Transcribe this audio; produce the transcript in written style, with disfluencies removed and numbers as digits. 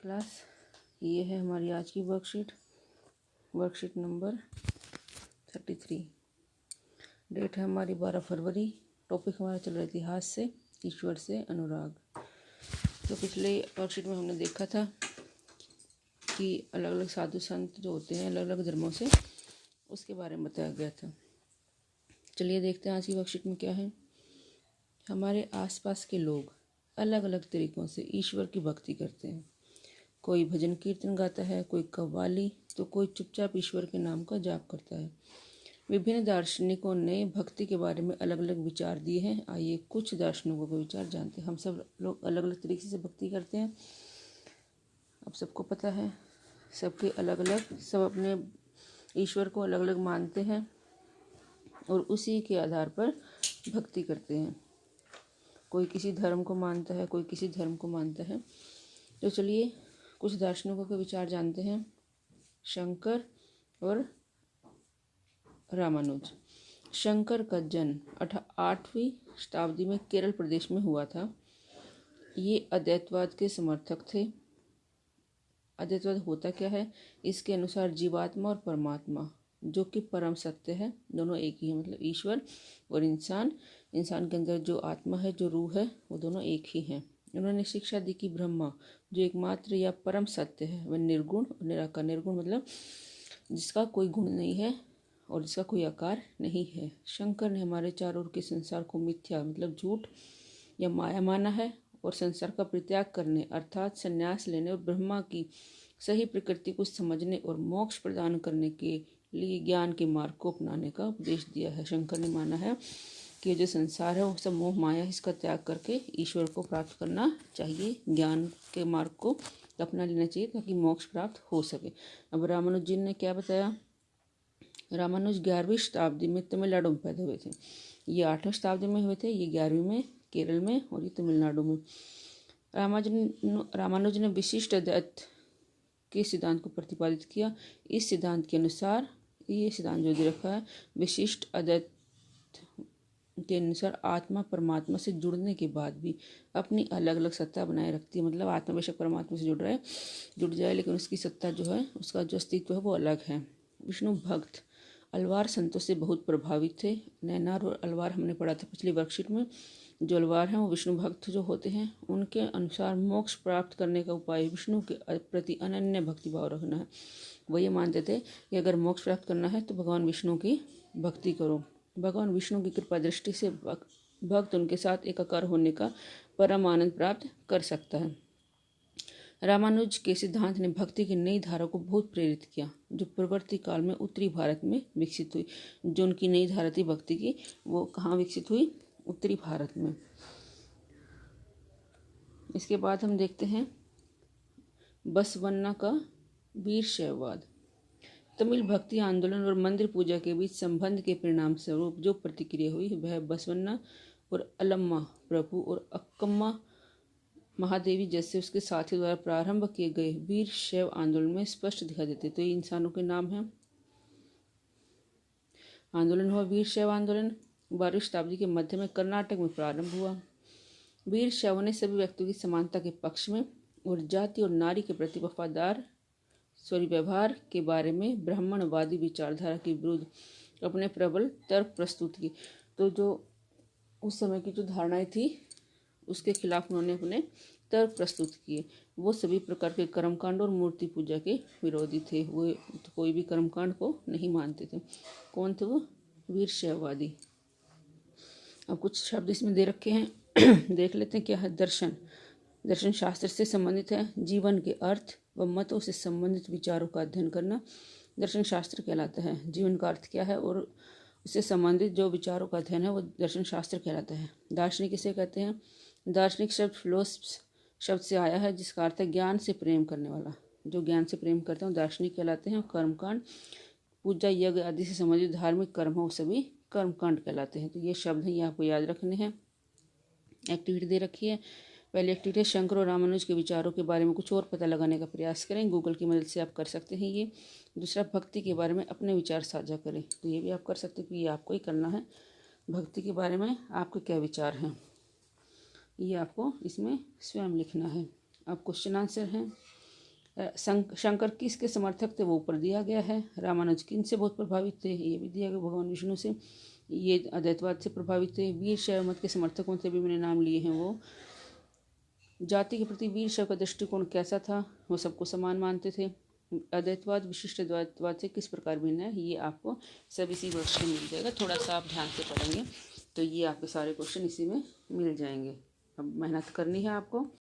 Class. ये है हमारी आज की वर्कशीट नंबर 33। डेट है हमारी 12 फरवरी। टॉपिक हमारा चल रहा है इतिहास से ईश्वर से अनुराग। तो पिछले वर्कशीट में हमने देखा था कि अलग अलग साधु संत जो होते हैं अलग अलग धर्मों से, उसके बारे में बताया गया था। चलिए देखते हैं आज की वर्कशीट में क्या है। हमारे आसपास के लोग अलग अलग तरीक़ों से ईश्वर की भक्ति करते हैं। कोई भजन कीर्तन गाता है, कोई कव्वाली, तो कोई चुपचाप ईश्वर के नाम का जाप करता है। विभिन्न दार्शनिकों ने भक्ति के बारे में अलग अलग विचार दिए हैं। आइए कुछ दार्शनिकों के विचार जानते हैं। हम सब लोग अलग अलग तरीके से भक्ति करते हैं, अब सबको पता है। सबके अलग अलग, सब अपने ईश्वर को अलग अलग मानते हैं और उसी के आधार पर भक्ति करते हैं। कोई किसी धर्म को मानता है, कोई किसी धर्म को मानता है। तो चलिए कुछ दार्शनिकों के विचार जानते हैं। शंकर और रामानुज। शंकर का जन्म 8वीं शताब्दी में केरल प्रदेश में हुआ था। ये अद्वैतवाद के समर्थक थे। अद्वैतवाद होता क्या है? इसके अनुसार जीवात्मा और परमात्मा जो कि परम सत्य है, दोनों एक ही है। मतलब ईश्वर और इंसान के अंदर जो आत्मा है, जो रूह है, वो दोनों एक ही हैं। उन्होंने शिक्षा दी कि ब्रह्मा जो एकमात्र या परम सत्य है वह निर्गुण और निराकार। निर्गुण मतलब जिसका कोई गुण नहीं है और जिसका कोई आकार नहीं है। शंकर ने हमारे चारों ओर के संसार को मिथ्या मतलब झूठ या माया माना है और संसार का परित्याग करने अर्थात संन्यास लेने और ब्रह्मा की सही प्रकृति को समझने और मोक्ष प्रदान करने के लिए ज्ञान के मार्ग को अपनाने का उपदेश दिया है। शंकर ने माना है कि जो संसार है वो सब मोह माया, इसका त्याग करके ईश्वर को प्राप्त करना चाहिए। ज्ञान के मार्ग को अपना लेना चाहिए ताकि मोक्ष प्राप्त हो सके। अब रामानुज जी ने क्या बताया? रामानुज 11वीं शताब्दी में तमिलनाडु में पैदा हुए थे। ये 8वीं शताब्दी में हुए थे, ये 11वीं में केरल में और ये तमिलनाडु में। रामानुज ने विशिष्ट अद्वैत के सिद्धांत को प्रतिपादित किया। इस सिद्धांत के अनुसार, ये सिद्धांत जो दे रखा है, विशिष्ट अद्वैत के अनुसार आत्मा परमात्मा से जुड़ने के बाद भी अपनी अलग अलग सत्ता बनाए रखती है। मतलब आत्मा बेशक परमात्मा से जुड़ जाए लेकिन उसकी सत्ता जो है, उसका जो अस्तित्व है वो अलग है। विष्णु भक्त अलवार संतों से बहुत प्रभावित थे। नैनार और अलवार हमने पढ़ा था पिछली वर्कशीट में। जो अलवार हैं वो विष्णु भक्त जो होते हैं, उनके अनुसार मोक्ष प्राप्त करने का उपाय विष्णु के प्रति अनन्य भक्तिभाव रखना है। वो ये मानते थे कि अगर मोक्ष प्राप्त करना है तो भगवान विष्णु की भक्ति करो। भगवान विष्णु की कृपा दृष्टि से भक्त उनके साथ एकाकार होने का परम आनंद प्राप्त कर सकता है। रामानुज के सिद्धांत ने भक्ति की नई धारा को बहुत प्रेरित किया, जो पूर्ववर्ती काल में उत्तरी भारत में विकसित हुई। जो उनकी नई धारा थी भक्ति की, वो कहाँ विकसित हुई? उत्तरी भारत में। इसके बाद हम देखते हैं बसवन्ना का वीरशैववाद। तमिल भक्ति आंदोलन और मंदिर पूजा के बीच संबंध के परिणाम स्वरूप जो प्रतिक्रिया हुई वह बसवन्ना और अलम्मा प्रभु और अक्कम्मा महादेवी जैसे उसके साथियों द्वारा प्रारंभ किए गए वीर शैव आंदोलन में स्पष्ट दिखाई देते। तो ये इंसानों के नाम हैं। आंदोलन हुआ वीर शैव आंदोलन 12वीं शताब्दी के मध्य में कर्नाटक में प्रारंभ हुआ। वीर शैव ने सभी व्यक्तियों की समानता के पक्ष में और जाति और नारी के प्रति व्यवहार के बारे में ब्राह्मणवादी विचारधारा के विरुद्ध अपने प्रबल तर्क प्रस्तुत किए। तो जो उस समय की जो धारणाएं थी उसके खिलाफ उन्होंने अपने तर्क प्रस्तुत किए। वो सभी प्रकार के कर्मकांड और मूर्ति पूजा के विरोधी थे। वो तो कोई भी कर्मकांड को नहीं मानते थे। कौन थे वो? वीर शैववादी। अब कुछ शब्द इसमें दे रखे हैं देख लेते हैं क्या है। दर्शन शास्त्र से संबंधित है। जीवन के अर्थ व मतों से संबंधित विचारों का अध्ययन करना दर्शन शास्त्र कहलाता है। जीवन का अर्थ क्या है और उससे संबंधित जो विचारों का अध्ययन है वो दर्शन शास्त्र कहलाता है। दार्शनिक किसे कहते हैं? दार्शनिक शब्द फिलोसफस शब्द से आया है, जिसका अर्थ है ज्ञान से प्रेम करने वाला। जो ज्ञान से प्रेम करते हैं दार्शनिक कहलाते हैं। कर्मकांड, पूजा, यज्ञ आदि से संबंधित धार्मिक कर्म हो सभी कर्मकांड कहलाते हैं। तो ये शब्द हैं, ये आपको याद रखने हैं। एक्टिविटी दे रखी है। पहली एक्टिविटी है शंकर और रामानुज के विचारों के बारे में कुछ और पता लगाने का प्रयास करें। गूगल की मदद से आप कर सकते हैं ये। दूसरा, भक्ति के बारे में अपने विचार साझा करें। तो ये भी आप कर सकते हैं कि ये आपको ही करना है। भक्ति के बारे में आपके क्या विचार हैं, ये आपको इसमें स्वयं लिखना है। अब क्वेश्चन आंसर हैं। शंकर किसके समर्थक थे वो ऊपर दिया गया है। रामानुज किन से बहुत प्रभावित थे ये भी दिया गया, भगवान विष्णु से। ये अद्वैतवाद से प्रभावित थे। वीर शैव मत के समर्थकों से भी मैंने नाम लिए हैं। वो जाति के प्रति वीर शैव का दृष्टिकोण कैसा था, वो सबको समान मानते थे। अद्वैतवाद विशिष्ट अद्वैतवाद से किस प्रकार भिन्न है, ये आपको सब इसी वर्ष में मिल जाएगा। थोड़ा सा आप ध्यान से पढ़ेंगे तो ये आपके सारे क्वेश्चन इसी में मिल जाएंगे। अब मेहनत करनी है आपको।